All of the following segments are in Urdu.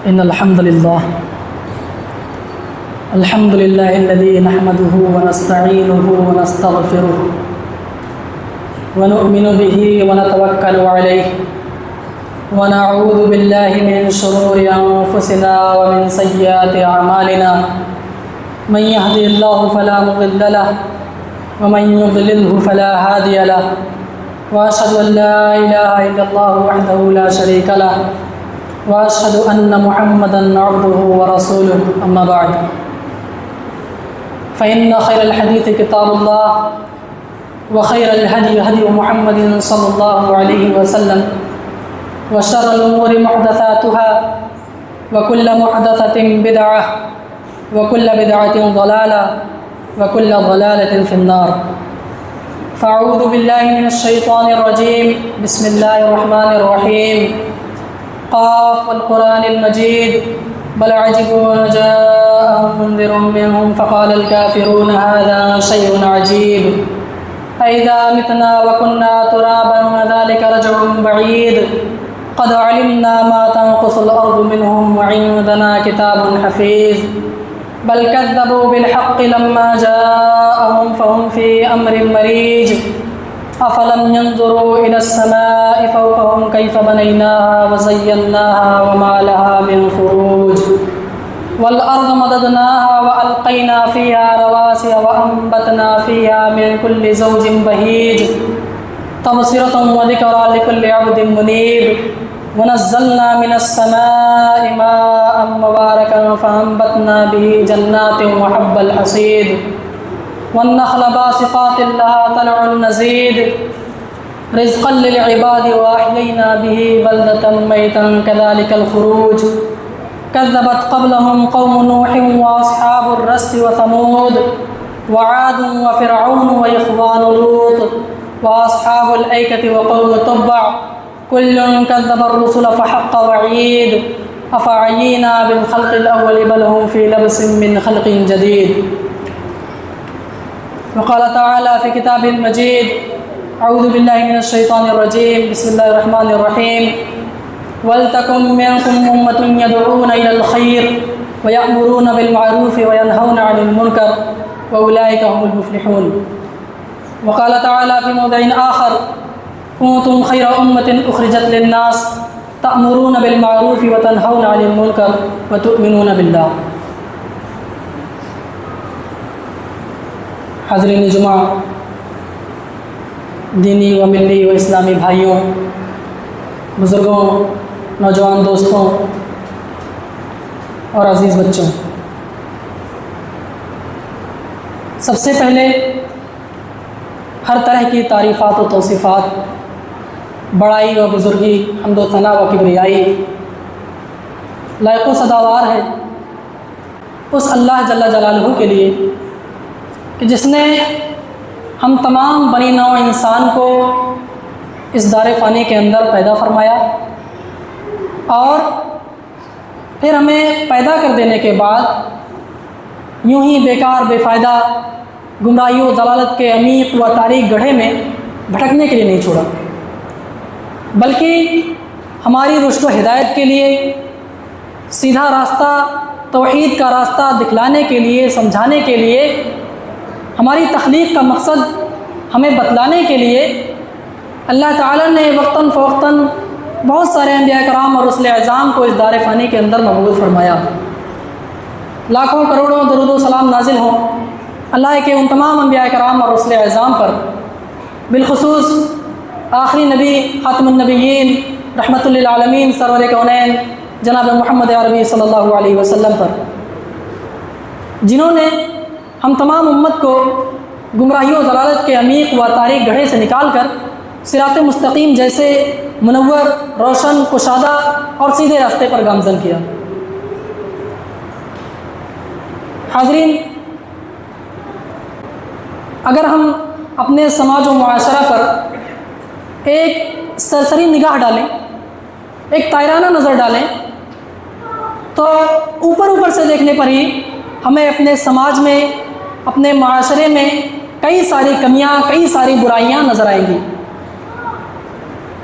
إن الحمد لله الذي نحمده ونستعينه ونستغفره ونؤمن به ونتوكل عليه ونعوذ بالله من شرور أنفسنا ومن سيئات أعمالنا من يهدي الله فلا مضل له ومن يضلله فلا هادي له وأشهد أن لا إله إلا الله وحده لا شريك له وأشهد أن محمدًا عبده ورسوله أما بعد فإن خير الحديث كتاب الله وخير الهدي هدي محمد صلى الله عليه وسلم وشر الأمور محدثاتها وكل محدثة بدعة وكل بدعة ضلالة وكل ضلالة في النار فأعوذ بالله من الشيطان الرجيم بسم الله الرحمن الرحيم قاف والقرآن المجيد بل عجبوا أن جاءهم منذر منهم فقال الكافرون هذا شيء عجيب أئذا متنا وكنا ترابا وذلك رجع بعيد قد علمنا ما تنقص الأرض منهم وعندنا كتاب حفيظ بل كذبوا بالحق لما جاءهم فهم في أمر مريج أفلم ينظروا إلى السماء فوقهم كيف بنيناها وزيناها وما لها من فروج والأرض مددناها وألقينا فيها رواسي وأنبتنا فيها من كل زوج بهيج تبصرة وذكرى لكل عبد منيب ونزلنا من السماء ماء مباركا فأنبتنا به جنات وحب الحصيد والنخل باسقات لها طلع نضيد رزقا للعباد وأحيينا به بلدة ميتا كذلك الخروج كذبت قبلهم قوم نوح وأصحاب الرس وثمود وعاد وفرعون وإخوان لوط وأصحاب الأيكة وقوم تبع كل كذب الرسل فحق وعيد أفعينا بالخلق الأول بل هم في لبس من خلق جديد وقال تعالى في كتابه المجيد أعوذ بالله من الشيطان الرجيم بسم الله الرحمن الرحيم ولتكن منكم أمة يدعون إلى الخير ويأمرون بالمعروف وينهون عن المنكر وأولئك هم المفلحون وقال تعالى في موضع آخر كنتم خير أمة أخرجت للناس تأمرون بالمعروف وتنهون عن المنكر وتؤمنون بالله. حاضرین جمعہ، دینی و ملی و اسلامی بھائیوں، بزرگوں، نوجوان دوستوں اور عزیز بچوں، سب سے پہلے ہر طرح کی تعریفات و توصیفات، بڑائی و بزرگی، حمد و ثنا و کبریائی لائق و سزاوار ہے اس اللہ جل جلالہ کے لیے کہ جس نے ہم تمام بنی نوع انسان کو اس دار فانی کے اندر پیدا فرمایا اور پھر ہمیں پیدا کر دینے کے بعد یوں ہی بیکار بے فائدہ گمراہی و ضلالت کے عمیق و تاریک گڑھے میں بھٹکنے کے لیے نہیں چھوڑا، بلکہ ہماری رشد و ہدایت کے لیے سیدھا راستہ، توحید کا راستہ دکھلانے کے لیے، سمجھانے کے لیے، ہماری تخلیق کا مقصد ہمیں بتلانے کے لیے اللہ تعالیٰ نے وقتاً فوقتاً بہت سارے انبیاء کرام اور رسل اعظام کو اس دار فانی کے اندر مبعوث فرمایا۔ لاکھوں کروڑوں درود و سلام نازل ہوں اللہ کے ان تمام انبیاء کرام اور رسل اعظام پر، بالخصوص آخری نبی خاتم النبیین رحمت للعالمین سرور کونین جناب محمد عربی صلی اللہ علیہ وسلم پر، جنہوں نے ہم تمام امت کو گمراہی و ضلالت کے عمیق و تاریک گڑھے سے نکال کر صراط مستقیم جیسے منور، روشن، کشادہ اور سیدھے راستے پر گامزن کیا۔ حاضرین، اگر ہم اپنے سماج و معاشرہ پر ایک سرسری نگاہ ڈالیں، ایک طائرانہ نظر ڈالیں، تو اوپر سے دیکھنے پر ہی ہمیں اپنے سماج میں، اپنے معاشرے میں کئی ساری کمیاں، کئی ساری برائیاں نظر آئیں گی۔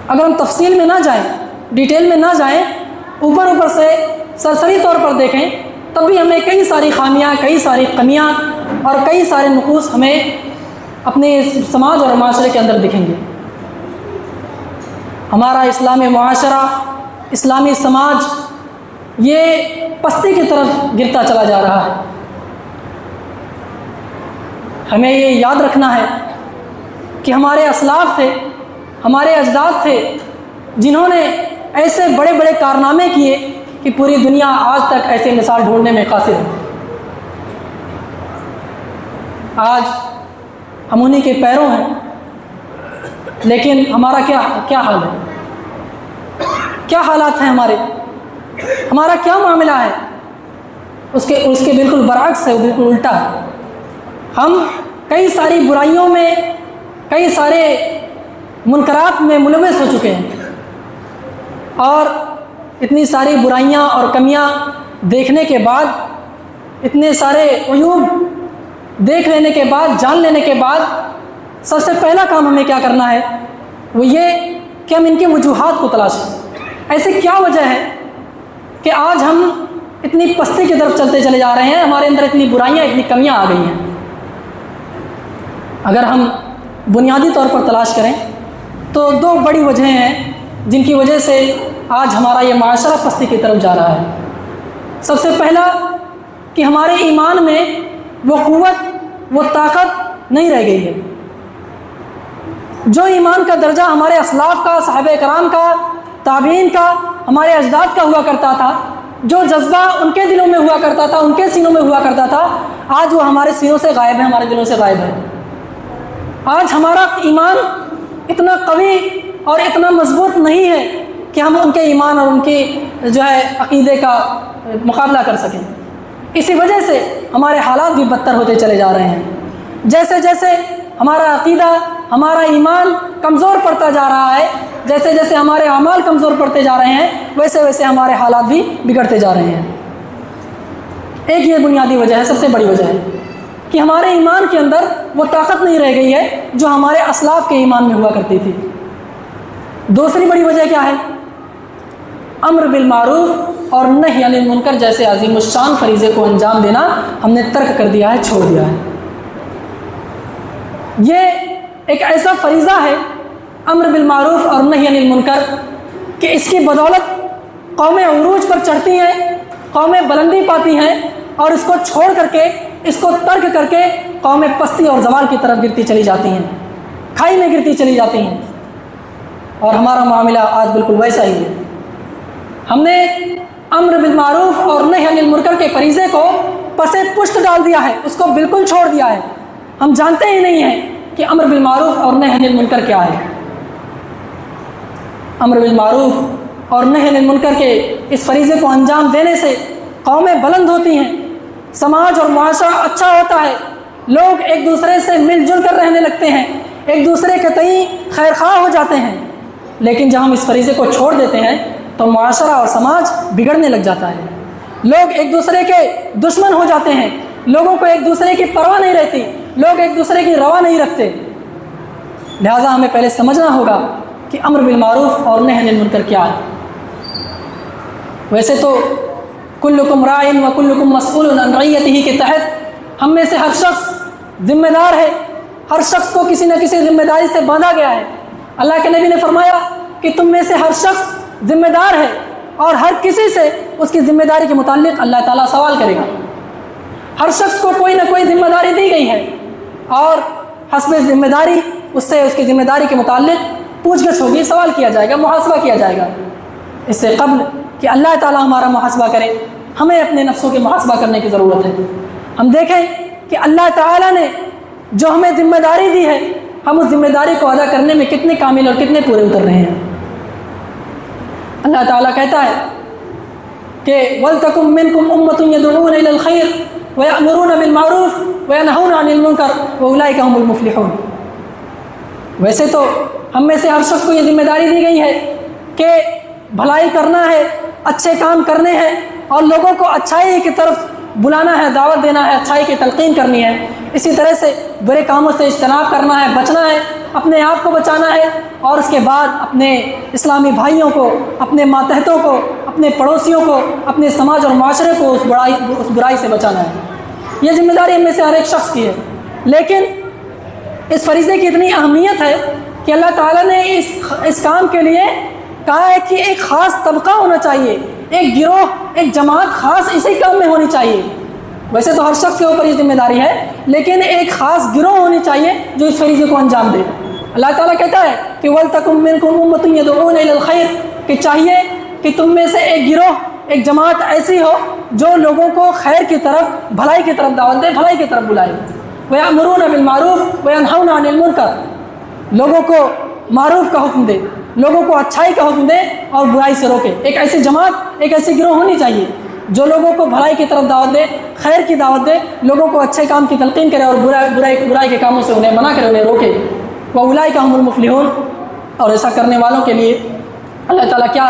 اگر ہم تفصیل میں نہ جائیں، ڈیٹیل میں نہ جائیں، اوپر سے سرسری طور پر دیکھیں تب بھی ہمیں کئی ساری خامیاں، کئی ساری کمیاں اور کئی سارے نقوص ہمیں اپنے سماج اور معاشرے کے اندر دکھیں گے۔ ہمارا اسلامی معاشرہ، اسلامی سماج یہ پستی کی طرف گرتا چلا جا رہا ہے۔ ہمیں یہ یاد رکھنا ہے کہ ہمارے اسلاف تھے، ہمارے اجداد تھے جنہوں نے ایسے بڑے بڑے کارنامے کیے کہ پوری دنیا آج تک ایسے مثال ڈھونڈنے میں قاصر ہے۔ آج ہم انہی کے پیروں ہیں، لیکن ہمارا کیا حال ہے؟ کیا حالات ہیں ہمارا کیا معاملہ ہے؟ اس کے بالکل برعکس ہے، بالکل الٹا ہے۔ ہم کئی ساری برائیوں میں، کئی سارے منکرات میں ملوث ہو چکے ہیں، اور اتنی ساری برائیاں اور کمیاں دیکھنے کے بعد، اتنے سارے عیوب دیکھ لینے کے بعد، جان لینے کے بعد، سب سے پہلا کام ہمیں کیا کرنا ہے وہ یہ کہ ہم ان کی وجوہات کو تلاشیں۔ ایسی کیا وجہ ہے کہ آج ہم اتنی پستی کی طرف چلتے چلے جا رہے ہیں، ہمارے اندر اتنی برائیاں، اتنی کمیاں آ گئی ہیں؟ اگر ہم بنیادی طور پر تلاش کریں تو دو بڑی وجہیں ہیں جن کی وجہ سے آج ہمارا یہ معاشرہ پستی کی طرف جا رہا ہے۔ سب سے پہلا کہ ہمارے ایمان میں وہ قوت، وہ طاقت نہیں رہ گئی ہے۔ جو ایمان کا درجہ ہمارے اسلاف کا، صحابہ کرام کا، تابعین کا، ہمارے اجداد کا ہوا کرتا تھا، جو جذبہ ان کے دلوں میں ہوا کرتا تھا، ان کے سینوں میں ہوا کرتا تھا، آج وہ ہمارے سینوں سے غائب ہے، ہمارے دلوں سے غائب ہے۔ آج ہمارا ایمان اتنا قوی اور اتنا مضبوط نہیں ہے کہ ہم ان کے ایمان اور ان کے عقیدے کا مقابلہ کر سکیں۔ اسی وجہ سے ہمارے حالات بھی بدتر ہوتے چلے جا رہے ہیں۔ جیسے جیسے ہمارا عقیدہ، ہمارا ایمان کمزور پڑتا جا رہا ہے، جیسے جیسے ہمارے اعمال کمزور پڑتے جا رہے ہیں، ویسے ویسے ہمارے حالات بھی بگڑتے جا رہے ہیں۔ ایک یہ بنیادی وجہ ہے، سب سے بڑی وجہ ہے کہ ہمارے ایمان کے اندر وہ طاقت نہیں رہ گئی ہے جو ہمارے اسلاف کے ایمان میں ہوا کرتی تھی۔ دوسری بڑی وجہ کیا ہے؟ امر بالمعروف اور نہی عن المنکر جیسے عظیم الشان فریضے کو انجام دینا ہم نے ترک کر دیا ہے، چھوڑ دیا ہے۔ یہ ایک ایسا فریضہ ہے امر بالمعروف اور نہی عن المنکر کہ اس کی بدولت قومیں عروج پر چڑھتی ہیں، قومیں بلندی پاتی ہیں، اور اس کو چھوڑ کر کے، اس کو ترک کر کے قومیں پستی اور زوال کی طرف گرتی چلی جاتی ہیں، کھائی میں گرتی چلی جاتی ہیں۔ اور ہمارا معاملہ آج بالکل ویسا ہی ہے۔ ہم نے امر بالمعروف اور نہی عن المنکر کے فریضے کو پسے پشت ڈال دیا ہے، اس کو بالکل چھوڑ دیا ہے۔ ہم جانتے ہی نہیں ہیں کہ امر بالمعروف اور نہی عن المنکر کیا ہے۔ امر بالمعروف اور نہی عن المنکر کے اس فریضے کو انجام دینے سے قومیں بلند ہوتی ہیں، سماج اور معاشرہ اچھا ہوتا ہے، لوگ ایک دوسرے سے مل جل کر رہنے لگتے ہیں، ایک دوسرے کے تئیں خیر خواہ ہو جاتے ہیں۔ لیکن جب ہم اس فریضے کو چھوڑ دیتے ہیں تو معاشرہ اور سماج بگڑنے لگ جاتا ہے، لوگ ایک دوسرے کے دشمن ہو جاتے ہیں، لوگوں کو ایک دوسرے کی پرواہ نہیں رہتی، لوگ ایک دوسرے کی روا نہیں رکھتے۔ لہٰذا ہمیں پہلے سمجھنا ہوگا کہ امر بالمعروف اور نہی عن المنکر کیا ہے۔ ویسے تو کلکم راع و کلکم مسئول عن رعیتہ کے تحت ہم میں سے ہر شخص ذمہ دار ہے، ہر شخص کو کسی نہ کسی ذمہ داری سے باندھا گیا ہے۔ اللہ کے نبی نے فرمایا کہ تم میں سے ہر شخص ذمہ دار ہے، اور ہر کسی سے اس کی ذمہ داری کے متعلق اللہ تعالیٰ سوال کرے گا۔ ہر شخص کو کوئی نہ کوئی ذمہ داری دی گئی ہے، اور حسب ذمہ داری اس سے اس کی ذمہ داری کے متعلق پوچھ گچھ ہوگی، سوال کیا جائے گا، محاسبہ کیا جائے گا۔ اس سے قبل کہ اللہ تعالیٰ ہمارا محاسبہ کرے، ہمیں اپنے نفسوں کی محاسبہ کرنے کی ضرورت ہے۔ ہم دیکھیں کہ اللہ تعالیٰ نے جو ہمیں ذمہ داری دی ہے، ہم اس ذمہ داری کو ادا کرنے میں کتنے کامل اور کتنے پورے اتر رہے ہیں۔ اللہ تعالیٰ کہتا ہے کہ وَلْتَكُن مِّنكُمْ أُمَّةٌ يَدْعُونَ إِلَى الْخَيْرِ وَيَأْمُرُونَ بِالْمَعْرُوفِ وَيَنْهَوْنَ عَنِ الْمُنكَرِ وَأُولَٰئِكَ هُمُ الْمُفْلِحُونَ۔ ویسے تو ہم میں سے ہر شخص کو یہ ذمہ داری دی گئی ہے کہ بھلائی کرنا ہے، اچھے کام کرنے ہیں، اور لوگوں کو اچھائی کی طرف بلانا ہے، دعوت دینا ہے، اچھائی کی تلقین کرنی ہے۔ اسی طرح سے برے کاموں سے اجتناب کرنا ہے، بچنا ہے، اپنے آپ کو بچانا ہے، اور اس کے بعد اپنے اسلامی بھائیوں کو، اپنے ماتحتوں کو، اپنے پڑوسیوں کو، اپنے سماج اور معاشرے کو اس برائی سے بچانا ہے۔ یہ ذمہ داری ہم میں سے ہر ایک شخص کی ہے، لیکن اس فریضے کی اتنی اہمیت ہے کہ اللہ تعالیٰ نے اس کام کے لیے کہا ہے کہ ایک خاص طبقہ ہونا چاہیے، ایک گروہ، ایک جماعت خاص اسی کام میں ہونی چاہیے۔ ویسے تو ہر شخص کے اوپر یہ ذمہ داری ہے، لیکن ایک خاص گروہ ہونی چاہیے جو اس فریضے کو انجام دے۔ اللہ تعالیٰ کہتا ہے کہ وَلْتَكُن مِّنكُمْ أُمَّةٌ يَدْعُونَ إِلَى الْخَيْرِ، کہ چاہیے کہ تم میں سے ایک گروہ، ایک جماعت ایسی ہو جو لوگوں کو خیر کی طرف، بھلائی کی طرف دعوت دے، بھلائی کی طرف بلائے۔ وَيَأْمُرُونَ بِالْمَعْرُوفِ وَيَنْهَوْنَ عَنِ الْمُنكَرِ، لوگوں کو معروف کا حکم دے، لوگوں کو اچھائی کا حکم دے اور برائی سے روکے۔ ایک ایسی جماعت، ایک ایسی گروہ ہونی چاہیے جو لوگوں کو بھلائی کی طرف دعوت دے، خیر کی دعوت دے، لوگوں کو اچھے کام کی تلقین کرے اور برائی کے کاموں سے انہیں منع کرے، انہیں روکے۔ وَأُولَٰئِكَ هُمُ الْمُفْلِحُونَ، اور ایسا کرنے والوں کے لیے اللہ تعالیٰ کیا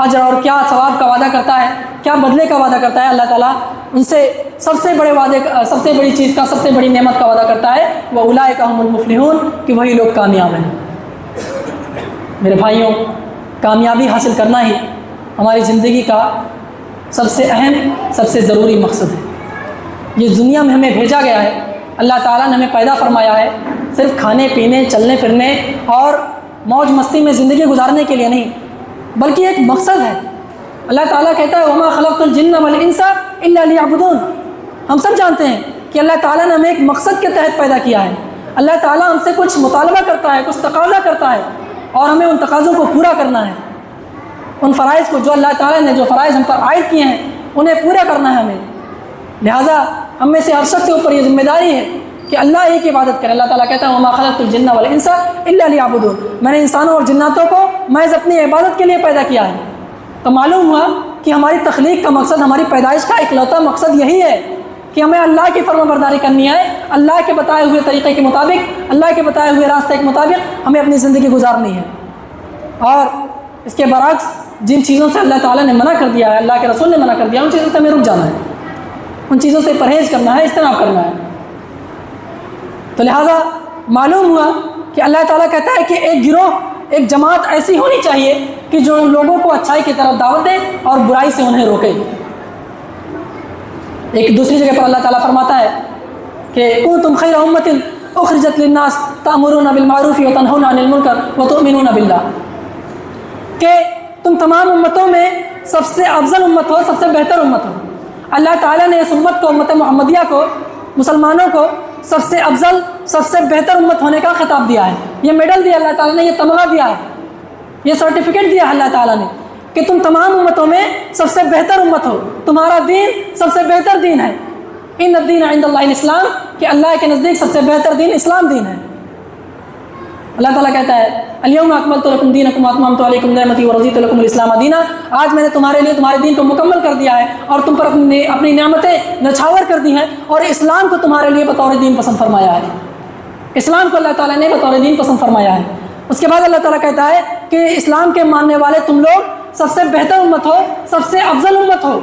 اجر اور کیا ثواب کا وعدہ کرتا ہے، کیا بدلے کا وعدہ کرتا ہے۔ اللہ تعالیٰ ان سے سب سے بڑی چیز کا، سب سے بڑی نعمت کا وعدہ کرتا ہے، وَأُولَٰئِكَ هُمُ الْمُفْلِحُونَ، کہ وہی لوگ کامیاب ہیں۔ میرے بھائیوں، کامیابی حاصل کرنا ہی ہماری زندگی کا سب سے اہم، سب سے ضروری مقصد ہے۔ یہ دنیا میں ہمیں بھیجا گیا ہے، اللہ تعالیٰ نے ہمیں پیدا فرمایا ہے صرف کھانے پینے، چلنے پھرنے اور موج مستی میں زندگی گزارنے کے لیے نہیں، بلکہ ایک مقصد ہے۔ اللہ تعالیٰ کہتا ہے وَمَا خَلَقْتُ الْجِنَّ وَالْإِنسَ إِلَّا لِيَعْبُدُونَ، ہم سب جانتے ہیں کہ اللہ تعالیٰ نے ہمیں ایک مقصد کے تحت پیدا کیا ہے۔ اللہ تعالیٰ ہم سے کچھ مطالبہ کرتا ہے، کچھ تقاضا کرتا ہے، اور ہمیں ان تقاضوں کو پورا کرنا ہے۔ ان فرائض کو جو اللہ تعالیٰ نے جو فرائض ہم پر عائد کیے ہیں انہیں پورا کرنا ہے ہمیں۔ لہٰذا ہم میں سے ہر شخص کے اوپر یہ ذمہ داری ہے کہ اللہ ہی کی عبادت کرے۔ اللہ تعالیٰ کہتا ہے وَمَا خَلَقْتُ الْجِنَّ وَالْإِنسَ إِلَّا لِيَعْبُدُونَ، میں نے انسانوں اور جناتوں کو محض اپنی عبادت کے لیے پیدا کیا ہے۔ تو معلوم ہوا کہ ہماری تخلیق کا مقصد، ہماری پیدائش کا اکلوتا مقصد یہی ہے کہ ہمیں اللہ کی فرما برداری کرنی ہے، اللہ کے بتائے ہوئے طریقے کے مطابق، اللہ کے بتائے ہوئے راستے کے مطابق ہمیں اپنی زندگی گزارنی ہے۔ اور اس کے برعکس جن چیزوں سے اللہ تعالیٰ نے منع کر دیا ہے، اللہ کے رسول نے منع کر دیا، ان چیزوں سے ہمیں رک جانا ہے، ان چیزوں سے پرہیز کرنا ہے، اجتناب کرنا ہے۔ تو لہٰذا معلوم ہوا کہ اللہ تعالیٰ کہتا ہے کہ ایک گروہ، ایک جماعت ایسی ہونی چاہیے کہ جو لوگوں کو اچھائی کی طرف دعوت دے اور برائی سے انہیں روکے۔ ایک دوسری جگہ پر اللہ تعالیٰ فرماتا ہے کہ کنتم خیر امۃ اخرجت للناس تأمرون بالمعروف وتنہون عن المنکر وتؤمنون باللہ، کہ تم تمام امتوں میں سب سے افضل امت ہو، سب سے بہتر امت ہو۔ اللہ تعالیٰ نے اس امت کو، امت محمدیہ کو، مسلمانوں کو سب سے افضل، سب سے بہتر امت ہونے کا خطاب دیا ہے، یہ میڈل دیا اللہ تعالیٰ نے، یہ تمغہ دیا ہے، یہ سرٹیفکیٹ دیا ہے اللہ تعالیٰ نے کہ تم تمام امتوں میں سب سے بہتر امت ہو، تمہارا دین سب سے بہتر دین ہے۔ ان الدین عند اللہ الاسلام، کہ اللہ کے نزدیک سب سے بہتر دین اسلام دین ہے۔ اللہ تعالیٰ کہتا ہے الیوم اکملت لکم دینکم واتممت علیکم نعمتی ورضیت لکم الاسلام دینا، آج میں نے تمہارے لیے تمہارے دین کو مکمل کر دیا ہے اور تم پر اپنی نعمتیں نچھاور کر دی ہیں، اور اسلام کو تمہارے لیے بطور دین پسند فرمایا ہے۔ اسلام کو اللہ تعالیٰ نے بطور دین پسند فرمایا ہے۔ اس کے بعد اللہ تعالیٰ کہتا ہے کہ اسلام کے ماننے والے تم لوگ سب سے بہتر امت ہو، سب سے افضل امت ہو۔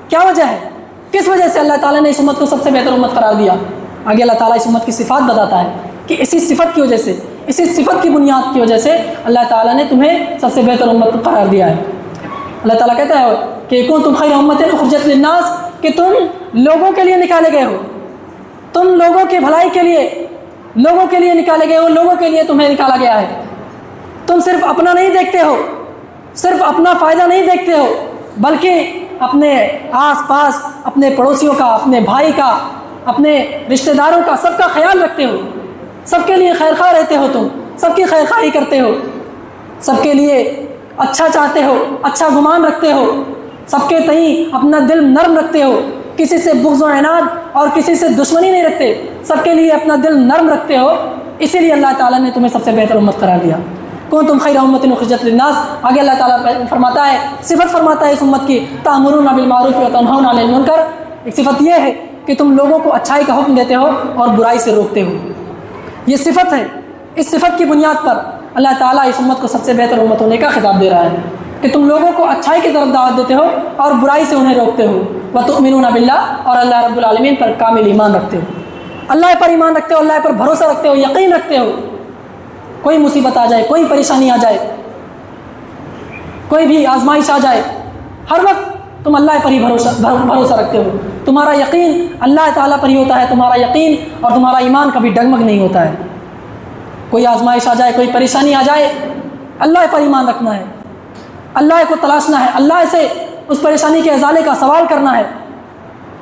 کیا وجہ ہے؟ کس وجہ سے اللہ تعالیٰ نے اس امت کو سب سے بہتر امت قرار دیا؟ آگے اللہ تعالیٰ اس امت کی صفات بتاتا ہے کہ اسی صفت کی وجہ سے، اسی صفت کی بنیاد کی وجہ سے اللہ تعالیٰ نے تمہیں سب سے بہتر امت قرار دیا ہے۔ اللہ تعالیٰ کہتا ہے کہ کنتم خیر امۃ اخرجت للناس، کہ تم لوگوں کے لیے نکالے گئے ہو، تم لوگوں کی بھلائی کے لیے، لوگوں کے لیے نکالے گئے ہو، لوگوں کے لیے تمہیں نکالا گیا ہے۔ تم صرف اپنا نہیں دیکھتے ہو، صرف اپنا فائدہ نہیں دیکھتے ہو، بلکہ اپنے آس پاس، اپنے پڑوسیوں کا، اپنے بھائی کا، اپنے رشتہ داروں کا، سب کا خیال رکھتے ہو، سب کے لیے خیر خواہ رہتے ہو، تم سب کی خیر خواہی کرتے ہو، سب کے لیے اچھا چاہتے ہو، اچھا گمان رکھتے ہو، سب کے تئیں اپنا دل نرم رکھتے ہو، کسی سے بغض و عناد اور کسی سے دشمنی نہیں رکھتے، سب کے لیے اپنا دل نرم رکھتے ہو۔ اسی لیے اللہ تعالیٰ نے تمہیں سب سے بہتر امت قرار دیا۔ کنتم خیر امۃ اخرجت للناس، آگے اللہ تعالیٰ فرماتا ہے، صفت فرماتا ہے اس امت کی، تأمرون بالمعروف وتنہون عن المنکر، ایک صفت یہ ہے کہ تم لوگوں کو اچھائی کا حکم دیتے ہو اور برائی سے روکتے ہو۔ یہ صفت ہے، اس صفت کی بنیاد پر اللہ تعالیٰ اس امت کو سب سے بہتر امت ہونے کا خطاب دے رہا ہے کہ تم لوگوں کو اچھائی کی طرف دعوت دیتے ہو اور برائی سے انہیں روکتے ہو۔ وتؤمنون باللہ، اور اللہ رب العالمین پر کامل ایمان رکھتے ہو، اللہ پر ایمان رکھتے ہو، اللہ پر بھروسہ رکھتے ہو، یقین رکھتے ہو۔ کوئی مصیبت آ جائے، کوئی پریشانی آ جائے، کوئی بھی آزمائش آ جائے، ہر وقت تم اللہ پر ہی بھروسہ رکھتے ہو، تمہارا یقین اللہ تعالیٰ پر ہی ہوتا ہے، تمہارا یقین اور تمہارا ایمان کبھی ڈگمگ نہیں ہوتا ہے۔ کوئی آزمائش آ جائے، کوئی پریشانی آ جائے، اللہ پر ایمان رکھنا ہے، اللہ کو تلاشنا ہے، اللہ سے اس پریشانی کے ازالے کا سوال کرنا ہے۔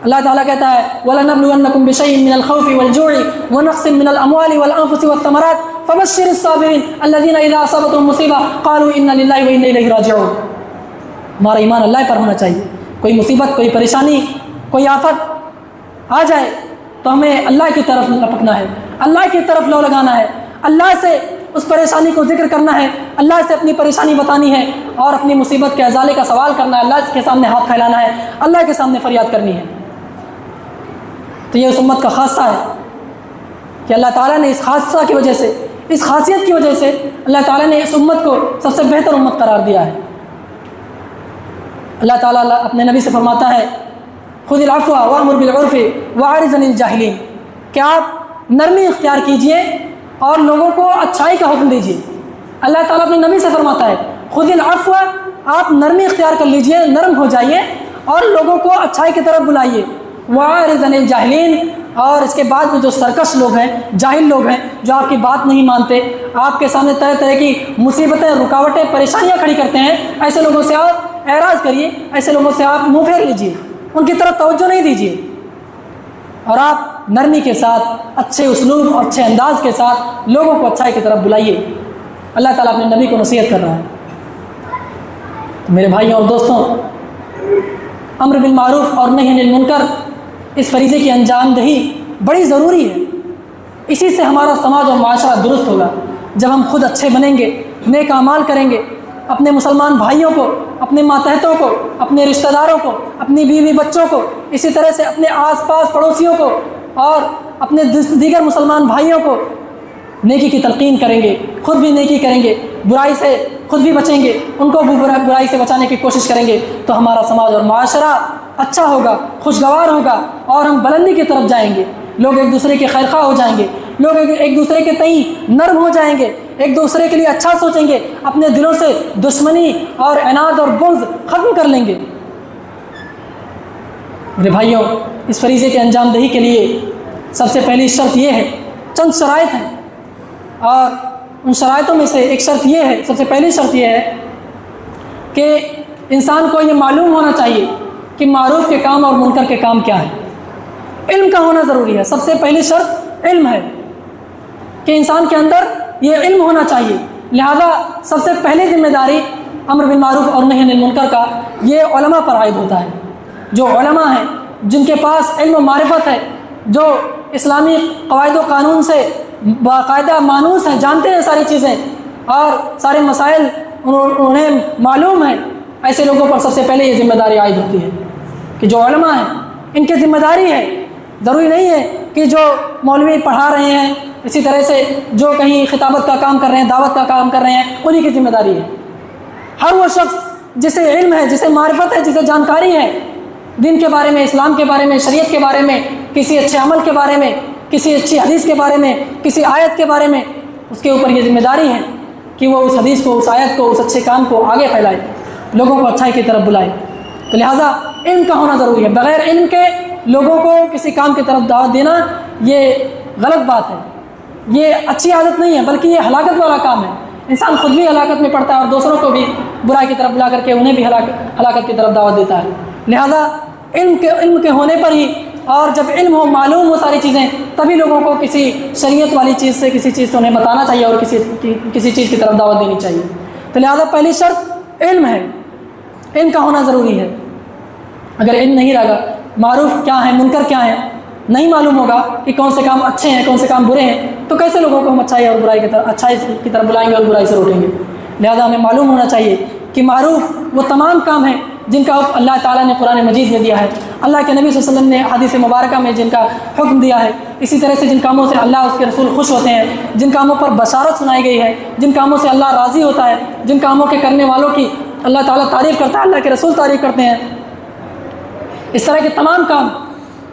اللہ تعالیٰ کہتا ہے وَلَنَبْلُوَنَّكُمْ بِشَيْءٍ مِّنَ الْخَوْفِ وَالْجُوعِ وَنَقْصٍ مِّنَ الْأَمْوَالِ وَالْأَنفُسِ وَالثَّمَرَاتِ فَبَشِّرِ الصَّابِرِينَ الَّذِينَ إِذَا أَصَابَتْهُمْ مُصِيبَةٌ قَالُوا إِنَّا لِلَّهِ وَإِنَّا إِلَيْهِ رَاجِعُونَ۔ ہمارا ایمان اللہ پر ہونا چاہیے۔ کوئی مصیبت، کوئی پریشانی، کوئی آفت آ جائے تو ہمیں اللہ کی طرف لپکنا ہے، اللہ کی طرف لو لگانا ہے، اللہ سے اس پریشانی کو ذکر کرنا ہے، اللہ سے اپنی پریشانی بتانی ہے اور اپنی مصیبت کے ازالے کا سوال کرنا ہے، اللہ کے سامنے ہاتھ پھیلانا ہے، اللہ کے سامنے فریاد کرنی ہے۔ تو یہ اس امت کا خاصہ ہے کہ اللہ تعالیٰ نے اس خاصہ کی وجہ سے، اس خاصیت کی وجہ سے اللہ تعالیٰ نے اس امت کو سب سے بہتر امت قرار دیا ہے۔ اللہ تعالیٰ اپنے نبی سے فرماتا ہے خذ العفو وامر بالعرف واعرض عن الجاہلین، کہ آپ نرمی اختیار کیجئے اور لوگوں کو اچھائی کا حکم دیجیے۔ اللہ تعالیٰ اپنے نبی سے فرماتا ہے خذ العفو، آپ نرمی اختیار کر لیجئے، نرم ہو جائیے اور لوگوں کو اچھائی کی طرف بلائیے۔ واعرض عن الجاہلین، اور اس کے بعد میں جو سرکش لوگ ہیں، جاہل لوگ ہیں، جو آپ کی بات نہیں مانتے، آپ کے سامنے طرح طرح کی مصیبتیں، رکاوٹیں، پریشانیاں کھڑی کرتے ہیں، ایسے لوگوں سے آپ اعراض کریے، ایسے لوگوں سے آپ منہ پھیر لیجیے، ان کی طرف توجہ نہیں دیجیے، اور آپ نرمی کے ساتھ، اچھے اسلوب اور اچھے انداز کے ساتھ لوگوں کو اچھائی کی طرف بلائیے۔ اللہ تعالیٰ اپنے نبی کو نصیحت کر رہا ہے۔ تو میرے بھائیوں اور دوستوں، امر بالمعروف اور نہی عن المنکر، اس فریضے کی انجام دہی بڑی ضروری ہے۔ اسی سے ہمارا سماج اور معاشرہ درست ہوگا۔ جب ہم خود اچھے بنیں گے، نیک اعمال کریں گے، اپنے مسلمان بھائیوں کو، اپنے ماتحتوں کو، اپنے رشتہ داروں کو، اپنی بیوی بچوں کو، اسی طرح سے اپنے آس پاس پڑوسیوں کو اور اپنے دیگر مسلمان بھائیوں کو نیکی کی تلقین کریں گے، خود بھی نیکی کریں گے، برائی سے خود بھی بچیں گے، ان کو بھی برائی سے بچانے کی کوشش کریں گے، تو ہمارا سماج اور معاشرہ اچھا ہوگا، خوشگوار ہوگا اور ہم بلندی کی طرف جائیں گے۔ لوگ ایک دوسرے کے خیرخواہ ہو جائیں گے، لوگ ایک دوسرے کے تئیں نرم ہو جائیں گے، ایک دوسرے کے لیے اچھا سوچیں گے، اپنے دلوں سے دشمنی اور عناد اور بغض ختم کر لیں گے۔ میرے بھائیوں، اس فریضے کے انجام دہی کے لیے سب سے پہلی شرط یہ ہے، چند شرائط ہیں، اور ان شرائطوں میں سے ایک شرط یہ ہے، سب سے پہلی شرط یہ ہے کہ انسان کو یہ معلوم ہونا چاہیے کہ معروف کے کام اور منکر کے کام کیا ہیں۔ علم کا ہونا ضروری ہے۔ سب سے پہلی شرط علم ہے کہ انسان کے اندر یہ علم ہونا چاہیے۔ لہذا سب سے پہلی ذمہ داری امر بالمعروف اور نہی عن المنکر کا یہ علماء پر عائد ہوتا ہے۔ جو علماء ہیں، جن کے پاس علم و معرفت ہے، جو اسلامی قواعد و قانون سے باقاعدہ مانوس ہیں، جانتے ہیں ساری چیزیں اور سارے مسائل انہیں معلوم ہیں، ایسے لوگوں پر سب سے پہلے یہ ذمہ داری عائد ہوتی ہے کہ جو علماء ہیں ان کی ذمہ داری ہے۔ ضروری نہیں ہے کہ جو مولوی پڑھا رہے ہیں، اسی طرح سے جو کہیں خطابت کا کام کر رہے ہیں، دعوت کا کام کر رہے ہیں، انہی کی ذمہ داری ہے۔ ہر وہ شخص جسے علم ہے، جسے معرفت ہے، جسے جانکاری ہے دین کے بارے میں، اسلام کے بارے میں، شریعت کے بارے میں، کسی اچھے عمل کے بارے میں، کسی اچھی حدیث کے بارے میں، کسی آیت کے بارے میں، اس کے اوپر یہ ذمہ داری ہے کہ وہ اس حدیث کو، اس آیت کو، اس اچھے کام کو آگے پھیلائے، لوگوں کو اچھائی کی طرف بلائے۔ تو لہٰذا علم کا ہونا ضروری ہے۔ بغیر علم کے لوگوں کو کسی کام کی طرف دعوت دینا یہ غلط بات ہے، یہ اچھی عادت نہیں ہے، بلکہ یہ ہلاکت والا کام ہے۔ انسان خود بھی ہلاکت میں پڑتا ہے اور دوسروں کو بھی برائی کی طرف بلا کر کے انہیں بھی ہلاکت کی طرف دعوت دیتا ہے۔ لہذا علم کے ہونے پر ہی، اور جب علم ہو، معلوم ہو ساری چیزیں، تبھی لوگوں کو کسی شریعت والی چیز سے، کسی چیز سے انہیں بتانا چاہیے اور کسی چیز کی طرف دعوت دینی چاہیے۔ تو لہذا پہلی شرط علم ہے، علم کا ہونا ضروری ہے۔ اگر علم نہیں رہا، معروف کیا ہے، منکر کیا ہے، نہیں معلوم ہوگا کہ کون سے کام اچھے ہیں، کون سے کام برے ہیں، تو کیسے لوگوں کو ہم اچھائی کی طرف بلائیں گے اور برائی سے روکیں گے؟ لہذا ہمیں معلوم ہونا چاہیے کہ معروف وہ تمام کام ہیں جن کا حکم اللہ تعالیٰ نے قرآن مجید میں دیا ہے، اللہ کے نبی صلی اللہ علیہ وسلم نے حدیث مبارکہ میں جن کا حکم دیا ہے، اسی طرح سے جن کاموں سے اللہ اس کے رسول خوش ہوتے ہیں، جن کاموں پر بشارت سنائی گئی ہے، جن کاموں سے اللہ راضی ہوتا ہے، جن کاموں کے کرنے والوں کی اللہ تعالیٰ تعریف کرتا ہے، اللہ کے رسول تعریف کرتے ہیں، اس طرح کے تمام کام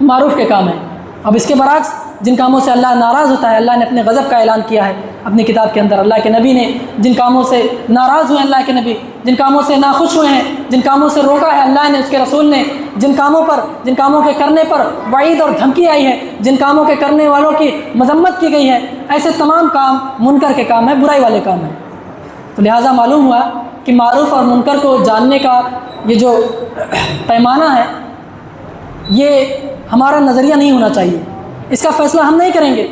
معروف کے کام ہیں۔ اب اس کے برعکس جن کاموں سے اللہ ناراض ہوتا ہے، اللہ نے اپنے غضب کا اعلان کیا ہے اپنی کتاب کے اندر، اللہ کے نبی نے جن کاموں سے ناراض ہوئے، اللہ کے نبی جن کاموں سے ناخوش ہوئے ہیں، جن کاموں سے روکا ہے اللہ نے، اس کے رسول نے، جن کاموں کے کرنے پر وعید اور دھمکی آئی ہے، جن کاموں کے کرنے والوں کی مذمت کی گئی ہے، ایسے تمام کام منکر کے کام ہیں، برائی والے کام ہیں۔ تو لہٰذا معلوم ہوا کہ معروف اور منکر کو جاننے کا یہ جو پیمانہ ہے، یہ ہمارا نظریہ نہیں ہونا چاہیے۔ اس کا فیصلہ ہم نہیں کریں گے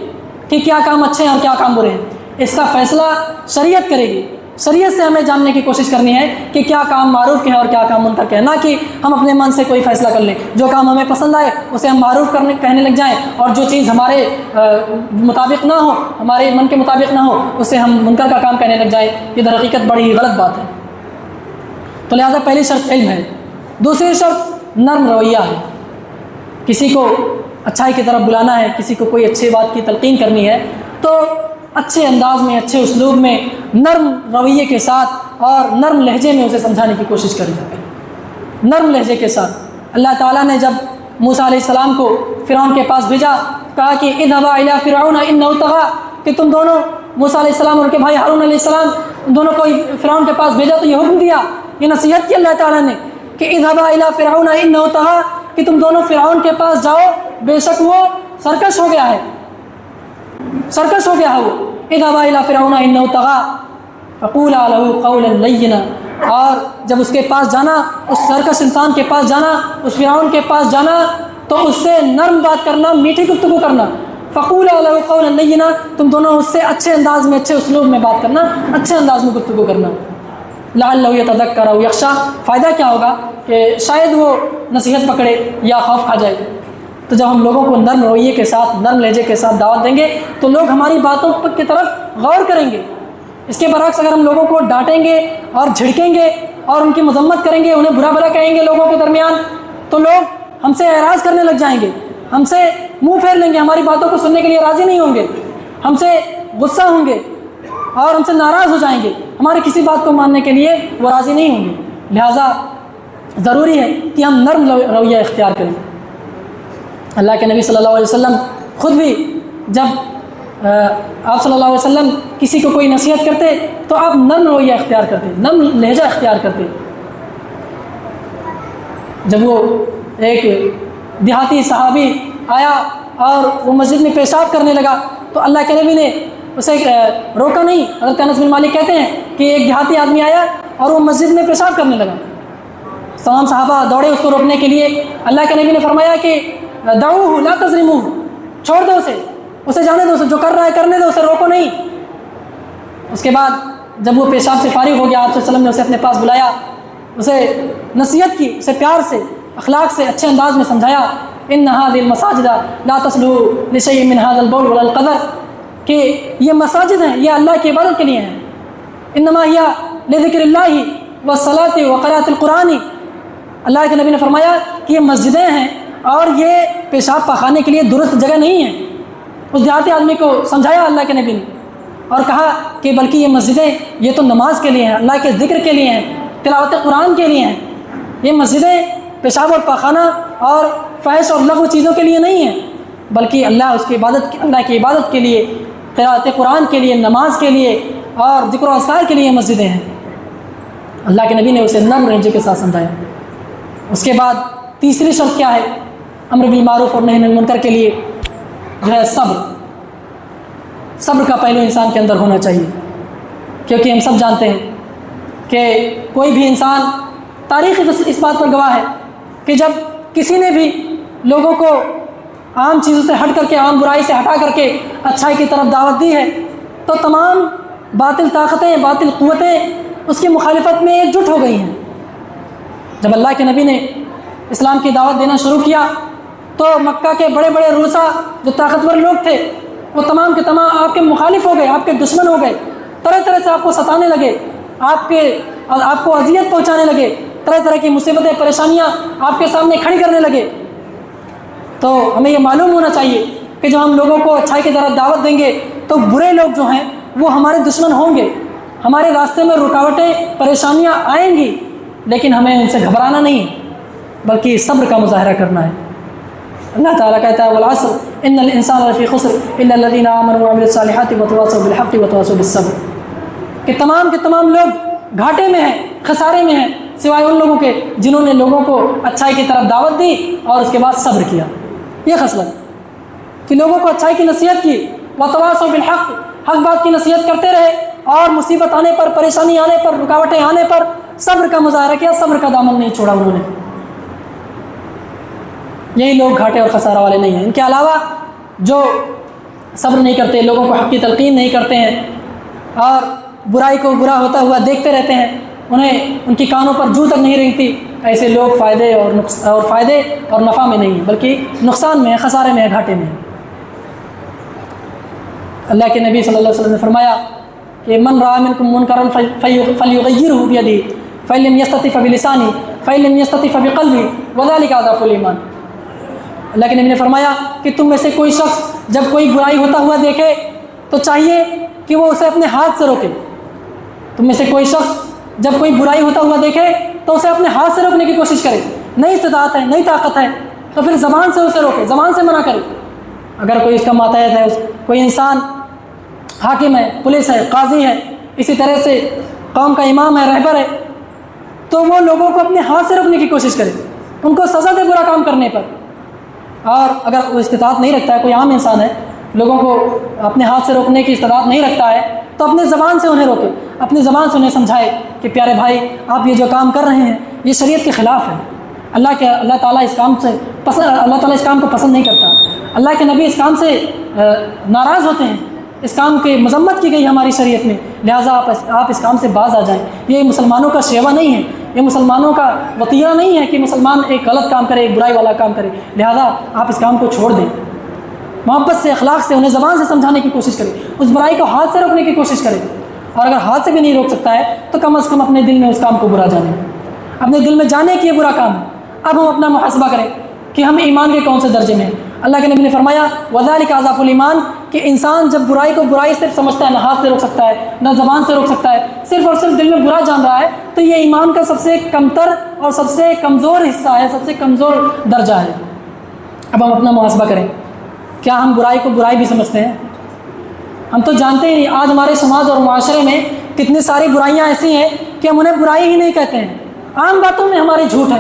کہ کیا کام اچھے ہیں اور کیا کام برے ہیں، اس کا فیصلہ شریعت کرے گی۔ شریعت سے ہمیں جاننے کی کوشش کرنی ہے کہ کیا کام معروف کے ہیں اور کیا کام منکر کے ہیں، نہ کہ ہم اپنے من سے کوئی فیصلہ کر لیں۔ جو کام ہمیں پسند آئے اسے ہم معروف کہنے لگ جائیں، اور جو چیز ہمارے مطابق نہ ہو، ہمارے من کے مطابق نہ ہو، اسے ہم منکر کا کام کہنے لگ جائیں۔ یہ در حقیقت بڑی غلط بات ہے۔ تو لہٰذا پہلی شرط علم ہے۔ دوسری شرط نرم رویہ ہے۔ کسی کو اچھائی کی طرف بلانا ہے، کسی کو کوئی اچھی بات کی تلقین کرنی ہے، تو اچھے انداز میں، اچھے اسلوب میں، نرم رویے کے ساتھ اور نرم لہجے میں اسے سمجھانے کی کوشش کریں، نرم لہجے کے ساتھ۔ اللہ تعالیٰ نے جب موسیٰ علیہ السلام کو فرعون کے پاس بھیجا، کہا کہ اذهبا الی فرعون انہ طغی، کہ تم دونوں، موسیٰ علیہ السلام اور ان کے بھائی ہارون علیہ السلام دونوں کو فرعون کے پاس بھیجا، تو یہ حکم دیا، یہ نصیحت کی اللہ تعالیٰ نے کہ اذهبا الی فرعون انہ طغی، کہ تم دونوں فرعون کے پاس جاؤ، بے شک وہ سرکش ہو گیا ہے، سرکش ہو گیا ہے وہ۔ اذهبا الی فرعون انہ طغی فقولا له قولا لینا، اور جب اس کے پاس جانا، اس سرکش انسان کے پاس جانا، اس فرعون کے پاس جانا، تو اس سے نرم بات کرنا، میٹھی گفتگو کرنا۔ فقولا له قولا لینا، تم دونوں اس سے اچھے انداز میں، اچھے اسلوب میں بات کرنا، اچھے انداز میں گفتگو کرنا۔ لعلہ یتذکر او یخشی، فائدہ کیا ہوگا کہ شاید وہ نصیحت پکڑے یا خوف کھا جائے۔ تو جب ہم لوگوں کو نرم رویے کے ساتھ، نرم لہجے کے ساتھ دعوت دیں گے تو لوگ ہماری باتوں کی طرف غور کریں گے۔ اس کے برعکس اگر ہم لوگوں کو ڈانٹیں گے اور جھڑکیں گے اور ان کی مذمت کریں گے، انہیں برا بھلا کہیں گے لوگوں کے درمیان، تو لوگ ہم سے اعراض کرنے لگ جائیں گے، ہم سے منہ پھیر لیں گے، ہماری باتوں کو سننے کے لیے راضی نہیں ہوں گے، ہم سے غصہ ہوں گے اور ہم سے ناراض ہو جائیں گے، ہماری کسی بات کو ماننے کے لیے وہ راضی نہیں ہوں گے۔ لہٰذا ضروری ہے کہ ہم نرم رویہ اختیار کریں۔ اللہ کے نبی صلی اللہ علیہ وسلم خود بھی جب آپ صلی اللہ علیہ وسلم کسی کو کوئی نصیحت کرتے تو آپ نرم رویہ اختیار کرتے، نرم لہجہ اختیار کرتے۔ جب وہ ایک دیہاتی صحابی آیا اور وہ مسجد میں پیشاب کرنے لگا تو اللہ کے نبی نے اسے روکا نہیں۔ حضرت انس بن مالک کہتے ہیں کہ ایک دیہاتی آدمی آیا اور وہ مسجد میں پیشاب کرنے لگا، تمام صحابہ دوڑے اس کو روکنے کے لیے۔ اللہ کے نبی نے فرمایا کہ دعوہ لا تظلموہ، چھوڑ دو اسے جانے دو، اسے جو کر رہا ہے کرنے دو، اسے روکو نہیں۔ اس کے بعد جب وہ پیشاب سے فارغ ہو گیا، آپ صلی اللہ علیہ وسلم نے اسے اپنے پاس بلایا، اسے نصیحت کی، اسے پیار سے، اخلاق سے، اچھے انداز میں سمجھایا۔ ان هذه المساجد لا تصلح لشيء من هذا البول ولا القدر، کہ یہ مساجد ہیں، یہ اللہ کی عبادت کے لیے ہیں۔ انما هي لذکر اللہ والصلاۃ وقراءۃ القرآن، اللہ کے نبی نے فرمایا کہ یہ مسجدیں ہیں اور یہ پیشاب پخانے کے لیے درست جگہ نہیں ہے۔ اس دیہاتی آدمی کو سمجھایا اللہ کے نبی نے اور کہا کہ بلکہ یہ مسجدیں یہ تو نماز کے لیے ہیں، اللہ کے ذکر کے لیے ہیں، تلاوت قرآن کے لیے ہیں۔ یہ مسجدیں پیشاب اور پاخانہ اور فحش اور لغو چیزوں کے لیے نہیں ہیں، بلکہ اللہ کی عبادت کے لیے، تلاوت قرآن کے لیے، نماز کے لیے اور ذکر و اذکار کے لیے مسجدیں ہیں۔ اللہ کے نبی نے اسے نرم لہجے کے ساتھ سمجھایا۔ اس کے بعد تیسری شرط کیا ہے امر بالمعروف اور نہی عن المنکر کے لیے؟ جو ہے صبر کا پہلو انسان کے اندر ہونا چاہیے، کیونکہ ہم سب جانتے ہیں کہ کوئی بھی انسان، تاریخ اس بات پر گواہ ہے کہ جب کسی نے بھی لوگوں کو عام چیزوں سے ہٹ کر کے، عام برائی سے ہٹا کر کے اچھائی کی طرف دعوت دی ہے تو تمام باطل طاقتیں، باطل قوتیں اس کی مخالفت میں ایک جٹ ہو گئی ہیں۔ جب اللہ کے نبی نے اسلام کی دعوت دینا شروع کیا تو مکہ کے بڑے بڑے روسا جو طاقتور لوگ تھے وہ تمام کے تمام آپ کے مخالف ہو گئے، آپ کے دشمن ہو گئے، طرح طرح سے آپ کو ستانے لگے، آپ کو اذیت پہنچانے لگے، طرح طرح کی مصیبتیں، پریشانیاں آپ کے سامنے کھڑی کرنے لگے۔ تو ہمیں یہ معلوم ہونا چاہیے کہ جب ہم لوگوں کو اچھائی کی طرف دعوت دیں گے تو برے لوگ جو ہیں وہ ہمارے دشمن ہوں گے، ہمارے راستے میں رکاوٹیں، پریشانیاں آئیں گی، لیکن ہمیں ان سے گھبرانا نہیں ہے بلکہ صبر کا مظاہرہ کرنا ہے۔ اللہ تعالیٰ کہتا ہے والعصر ان الانسان لفی خسر الا الذین آمنوا وعملوا الصالحات وتواصوا بالحق وتواصوا بالصبر، کہ تمام کے تمام لوگ گھاٹے میں ہیں، خسارے میں ہیں، سوائے ان لوگوں کے جنہوں نے لوگوں کو اچھائی کی طرف دعوت دی اور اس کے بعد صبر کیا۔ یہ خصلت کہ لوگوں کو اچھائی کی نصیحت کی، وتواصوا بالحق، حق بات کی نصیحت کرتے رہے، اور مصیبت آنے پر، پریشانی آنے پر، رکاوٹیں آنے پر صبر کا مظاہرہ کیا، صبر کا دامن نہیں چھوڑا انہوں نے۔ یہی لوگ گھاٹے اور خسارہ والے نہیں ہیں۔ ان کے علاوہ جو صبر نہیں کرتے، لوگوں کو حق کی تلقین نہیں کرتے ہیں اور برائی کو برا ہوتا ہوا دیکھتے رہتے ہیں، انہیں ان کی کانوں پر جوں تک نہیں رینگتی، ایسے لوگ فائدے اور نفع میں نہیں ہیں، بلکہ نقصان میں ہیں، خسارے میں ہیں، گھاٹے میں ہیں۔ اللہ کے نبی صلی اللہ علیہ وسلم نے فرمایا کہ من رأى منکم منکرا فلیغیرہ بیدہ فإن لم یستطع فبلسانہ فإن لم یستطع فبقلبہ وذلک اضعف الایمان۔ اللہ کے نبی نے فرمایا کہ تم میں سے کوئی شخص جب کوئی برائی ہوتا ہوا دیکھے تو چاہیے کہ وہ اسے اپنے ہاتھ سے روکے۔ تم میں سے کوئی شخص جب کوئی برائی ہوتا ہوا دیکھے تو اسے اپنے ہاتھ سے روکنے کی کوشش کرے، نئی استطاعت ہے، نئی طاقت ہے تو پھر زبان سے اسے روکے، زبان سے منع کرے۔ اگر کوئی اس کا ماتحت ہے، کوئی انسان حاکم ہے، پولیس ہے، قاضی ہے، اسی طرح سے قوم کا امام ہے، رہبر ہے، تو وہ لوگوں کو اپنے ہاتھ سے روکنے کی کوشش کرے، ان کو سزا دے برا کام کرنے پر۔ اور اگر وہ استطاعت نہیں رکھتا ہے، کوئی عام انسان ہے، لوگوں کو اپنے ہاتھ سے روکنے کی استطاعت نہیں رکھتا ہے، تو اپنے زبان سے انہیں روکے، اپنی زبان سے انہیں سمجھائے کہ پیارے بھائی آپ یہ جو کام کر رہے ہیں یہ شریعت کے خلاف ہے، اللہ تعالیٰ اس کام سے اللہ تعالیٰ اس کام کو پسند نہیں کرتا، اللہ کے نبی اس کام سے ناراض ہوتے ہیں، اس کام کی مذمت کی گئی ہماری شریعت میں، لہٰذا آپ اس کام سے باز آ جائیں۔ یہ مسلمانوں کا شیوا نہیں ہے، یہ مسلمانوں کا وطیرہ نہیں ہے کہ مسلمان ایک غلط کام کرے، ایک برائی والا کام کرے، لہٰذا آپ اس کام کو چھوڑ دیں۔ محبت سے، اخلاق سے انہیں زبان سے سمجھانے کی کوشش کریں، اس برائی کو ہاتھ سے روکنے کی کوشش کریں، اور اگر ہاتھ سے بھی نہیں روک سکتا ہے تو کم از کم اپنے دل میں اس کام کو برا جانیں، اپنے دل میں جانے کہ یہ برا کام ہے۔ اب ہم اپنا محاسبہ کریں کہ ہم ایمان کے کون سے درجے میں ہیں۔ اللہ کے نبی نے فرمایا وذالک اضعف الایمان، کہ انسان جب برائی کو برائی صرف سمجھتا ہے، نہ ہاتھ سے روک سکتا ہے، نہ زبان سے روک سکتا ہے، صرف اور صرف دل میں برا جان رہا ہے، تو یہ ایمان کا سب سے کمتر اور سب سے کمزور حصہ ہے، سب سے کمزور درجہ ہے۔ اب ہم اپنا محاسبہ کریں، کیا ہم برائی کو برائی بھی سمجھتے ہیں؟ ہم تو جانتے ہی نہیں۔ آج ہمارے سماج اور معاشرے میں کتنی ساری برائیاں ایسی ہیں کہ ہم انہیں برائی ہی نہیں کہتے ہیں۔ عام باتوں میں ہمارے جھوٹ ہے،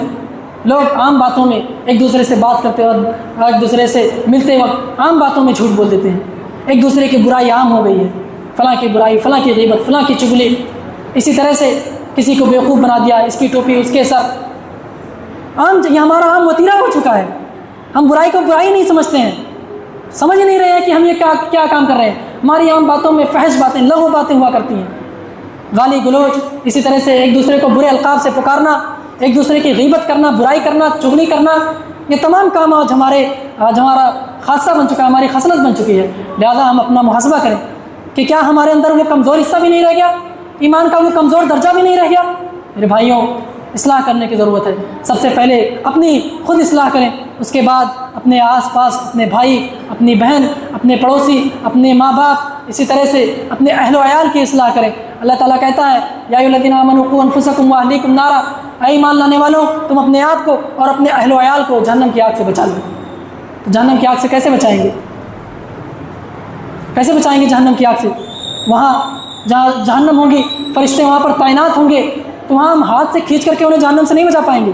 لوگ عام باتوں میں ایک دوسرے سے بات کرتے وقت، ایک دوسرے سے ملتے وقت عام باتوں میں جھوٹ بول دیتے ہیں، ایک دوسرے کی برائی عام ہو گئی ہے، فلاں کی برائی، فلاں کی غیبت، فلاں کی چغلی، اسی طرح سے کسی کو بیوقوف بنا دیا، اس کی ٹوپی اس کے سر، یہ ہمارا عام وتیرہ ہو چکا ہے۔ ہم برائی کو برائی نہیں سمجھتے ہیں، سمجھ نہیں رہے ہیں کہ ہم یہ کیا کام کر رہے ہیں۔ ہماری عام باتوں میں فحش باتیں، لغو باتیں ہوا کرتی ہیں، گالی گلوچ، اسی طرح سے ایک دوسرے کو برے القاب سے پکارنا، ایک دوسرے کی غیبت کرنا، برائی کرنا، چغلی کرنا، یہ تمام کام آج ہمارا خاصہ بن چکا ہے، ہماری خصلت بن چکی ہے۔ لہذا ہم اپنا محاسبہ کریں کہ کیا ہمارے اندر وہ کمزور حصہ بھی نہیں رہ گیا، ایمان کا وہ کمزور درجہ بھی نہیں رہ گیا؟ میرے بھائیوں، اصلاح کرنے کی ضرورت ہے۔ سب سے پہلے اپنی خود اصلاح کریں، اس کے بعد اپنے آس پاس، اپنے بھائی، اپنی بہن، اپنے پڑوسی، اپنے ماں باپ، اسی طرح سے اپنے اہل و عیال کی اصلاح کریں۔ اللہ تعالیٰ کہتا ہے یا ایھا الذین آمنوا قوا انفسکم واہلیکم نارا، اے ایمان لانے والوں تم اپنے آپ کو اور اپنے اہل و عیال کو جہنم کی آگ سے بچا لو۔ تو جہنم کی آگ سے کیسے بچائیں گے؟ کیسے بچائیں گے جہنم کی آگ سے؟ وہاں جہاں جہنم ہوگی، فرشتے وہاں پر تعینات ہوں گے، تو وہاں ہم ہاتھ سے کھینچ کر کے انہیں جہنم سے نہیں بچا پائیں گے،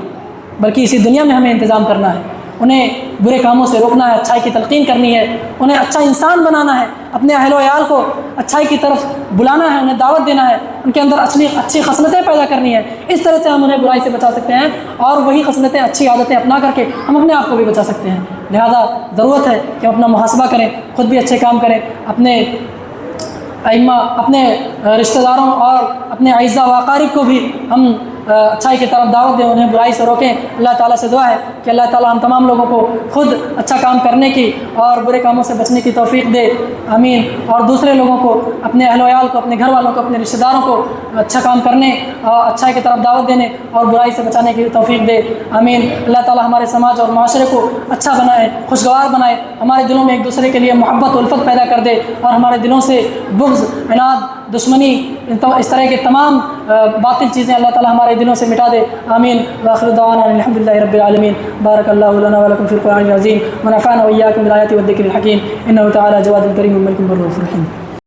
بلکہ اسی دنیا میں ہمیں انتظام کرنا ہے، انہیں برے کاموں سے روکنا ہے، اچھائی کی تلقین کرنی ہے، انہیں اچھا انسان بنانا ہے، اپنے اہل و عیال کو اچھائی کی طرف بلانا ہے، انہیں دعوت دینا ہے، ان کے اندر اچھی خصلتیں پیدا کرنی ہے۔ اس طرح سے ہم انہیں برائی سے بچا سکتے ہیں، اور وہی خصلتیں، اچھی عادتیں اپنا کر کے ہم اپنے آپ کو بھی بچا سکتے ہیں۔ لہذا ضرورت ہے کہ ہم اپنا محاسبہ کریں، خود بھی اچھے کام کریں، اپنے ائمہ، اپنے رشتہ داروں اور اپنے اعزاء و اقارب کو بھی ہم اچھائی کی طرف دعوت دیں، انہیں برائی سے روکیں۔ اللہ تعالیٰ سے دعا ہے کہ اللہ تعالیٰ ہم تمام لوگوں کو خود اچھا کام کرنے کی اور برے کاموں سے بچنے کی توفیق دے، آمین۔ اور دوسرے لوگوں کو، اپنے اہل و عیال کو، اپنے گھر والوں کو، اپنے رشتہ داروں کو اچھا کام کرنے اور اچھائی کی طرف دعوت دینے اور برائی سے بچانے کی توفیق دے، آمین۔ اللہ تعالیٰ ہمارے سماج اور معاشرے کو اچھا بنائے، خوشگوار بنائے، ہمارے دلوں میں ایک دوسرے کے لیے محبت و الفت پیدا کر دے، اور ہمارے دلوں سے بغض، عناد، دشمنی، اس طرح کے تمام باطل چیزیں اللہ تعالیٰ ہمارے دلوں سے مٹا دے. آمین. وآخر دعوانا الحمدللہ رب العالمین. بارک اللہ لنا ولکم فی القرآن العظیم ونفعنا وإیاکم بالآیات والذکر الحکیم. انہ تعالی جواد کریم ملک بر رؤوف رحیم.